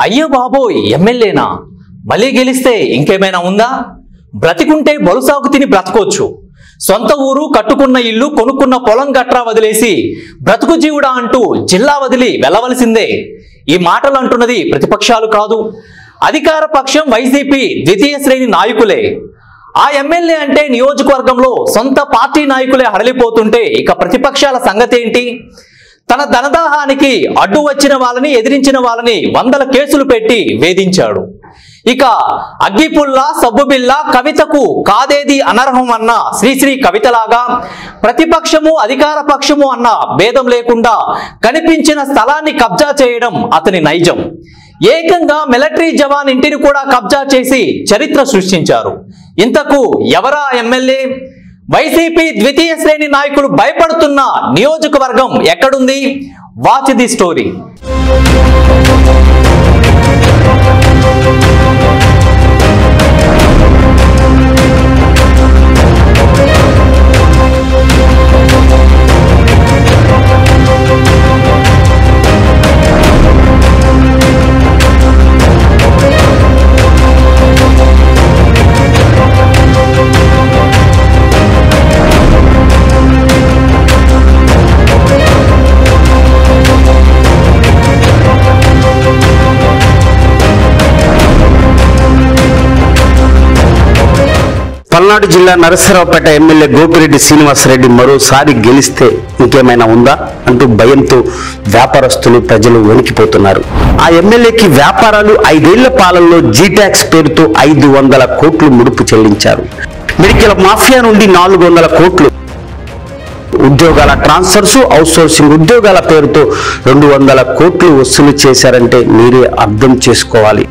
అయ్యో బాబోయ్ ఎమ్మెల్యేనా మళ్ళీ గెలిస్తే ఇంకేమైనా ఉందా? బ్రతికుంటే బలుసాగు తిని బ్రతకొచ్చు. సొంత ఊరు, కట్టుకున్న ఇల్లు, కొనుక్కున్న పొలం గట్రా వదిలేసి బ్రతుకు జీవుడా అంటూ జిల్లా వదిలి వెళ్ళవలసిందే. ఈ మాటలు అంటున్నది ప్రతిపక్షాలు కాదు, అధికార పక్షం వైసీపీ ద్వితీయ శ్రేణి నాయకులే. ఆ ఎమ్మెల్యే అంటే నియోజకవర్గంలో సొంత పార్టీ నాయకులే హడలిపోతుంటే ఇక ప్రతిపక్షాల సంగతి ఏంటి? తన ధనదాహానికి అడ్డు వచ్చిన వాళ్ళని, ఎదిరించిన వాళ్ళని వందల కేసులు పెట్టి వేధించాడు. ఇక అగ్గిపుల్ల, సబ్బుబిల్ల, కవితకు కాదేది అనర్హం అన్న శ్రీశ్రీ కవితలాగా ప్రతిపక్షము అధికార పక్షము అన్న భేదం లేకుండా కనిపించిన స్థలాన్ని కబ్జా చేయడం అతని నైజం. ఏకంగా మిలిటరీ జవాన్ ఇంటిని కూడా కబ్జా చేసి చరిత్ర సృష్టించారు. ఇంతకు ఎవరా ఎమ్మెల్యే? వైసీపీ ద్వితీయ శ్రేణి నాయకులు భయపడుతున్న నియోజకవర్గం ఎక్కడుంది? Watch the story. పల్నాడు జిల్లా నరసరావుపేట ఎమ్మెల్యే గోపిరెడ్డి శ్రీనివాసరెడ్డి మరోసారి గెలిస్తే ఇంకేమైనా ఉందా అంటూ భయంతో వ్యాపారస్తులు, ప్రజలు వణికిపోతున్నారు. ఆ ఎమ్మెల్యేకి వ్యాపారాలు 5 ఏళ్ల పాలనలో జీటాక్స్ పేరుతో 500 కోట్లు ముడుపు చెల్లించారు. మెడికల్ మాఫియా నుండి 400 కోట్లు, ఉద్యోగాల ట్రాన్స్ఫర్స్, అవుట్సోర్సింగ్ ఉద్యోగాల పేరుతో 200 కోట్లు వసూలు చేశారంటే మీరే అర్థం చేసుకోవాలి.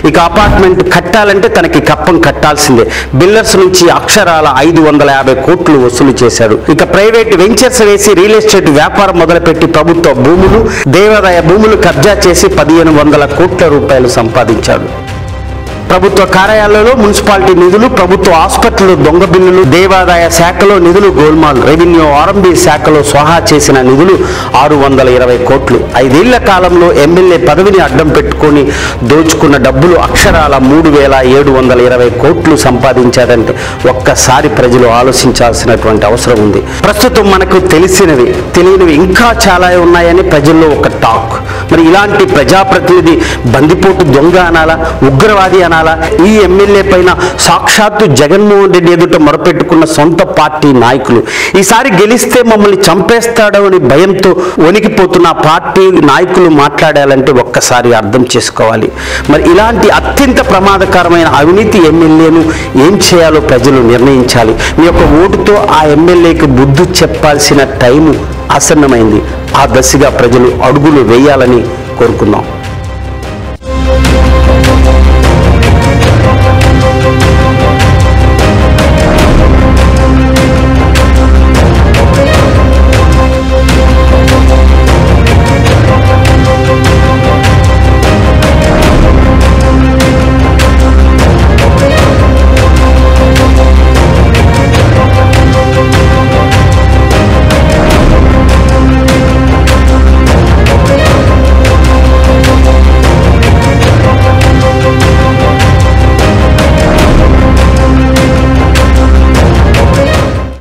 ఇక అపార్ట్మెంట్ కట్టాలంటే తనకి కప్పం కట్టాల్సిందే. బిల్డర్స్ నుంచి అక్షరాల 550 కోట్లు వసూలు చేశాడు. ఇక ప్రైవేట్ వెంచర్స్ వేసి రియల్ ఎస్టేట్ వ్యాపారం మొదలుపెట్టి ప్రభుత్వ భూములు, దేవాదాయ భూములు కబ్జా చేసి 1500 కోట్ల రూపాయలు సంపాదించాడు. ప్రభుత్వ కార్యాలయాల్లో మున్సిపాలిటీ నిధులు, ప్రభుత్వ ఆసుపత్రులు దొంగ బిల్లులు, దేవాదాయ శాఖలో నిధులు గోల్మాల్, రెవెన్యూ ఆర్ఎంబీ శాఖలో స్వాహా చేసిన నిధులు 620 కోట్లు. 5 ఏళ్ల కాలంలో ఎమ్మెల్యే పదవిని అడ్డం పెట్టుకొని దోచుకున్న డబ్బులు అక్షరాల 3720 కోట్లు సంపాదించారంటే ఒక్కసారి ప్రజలు ఆలోచించాల్సినటువంటి అవసరం ఉంది. ప్రస్తుతం మనకు తెలిసినవి, తెలియనివి ఇంకా చాలా ఉన్నాయని ప్రజల్లో ఒక టాక్. మరి ఇలాంటి ప్రజాప్రతినిధి బందిపోటు దొంగ అనాలా, ఉగ్రవాది అనాలా? ఈ ఎమ్మెల్యే పైన సాక్షాత్తు జగన్మోహన్ రెడ్డి ఎదుట మొరపెట్టుకున్న సొంత పార్టీ నాయకులు ఈసారి గెలిస్తే మమ్మల్ని చంపేస్తాడో అని భయంతో వణికిపోతున్న పార్టీ నాయకులు మాట్లాడాలంటే ఒక్కసారి అర్థం చేసుకోవాలి. మరి ఇలాంటి అత్యంత ప్రమాదకరమైన అవినీతి ఎమ్మెల్యేను ఏం చేయాలో ప్రజలు నిర్ణయించాలి. మీ యొక్క ఓటుతో ఆ ఎమ్మెల్యేకి బుద్ధి చెప్పాల్సిన టైము ఆసన్నమైంది. ఆ దశగా ప్రజలు అడుగులు వేయాలని కోరుకుందాం.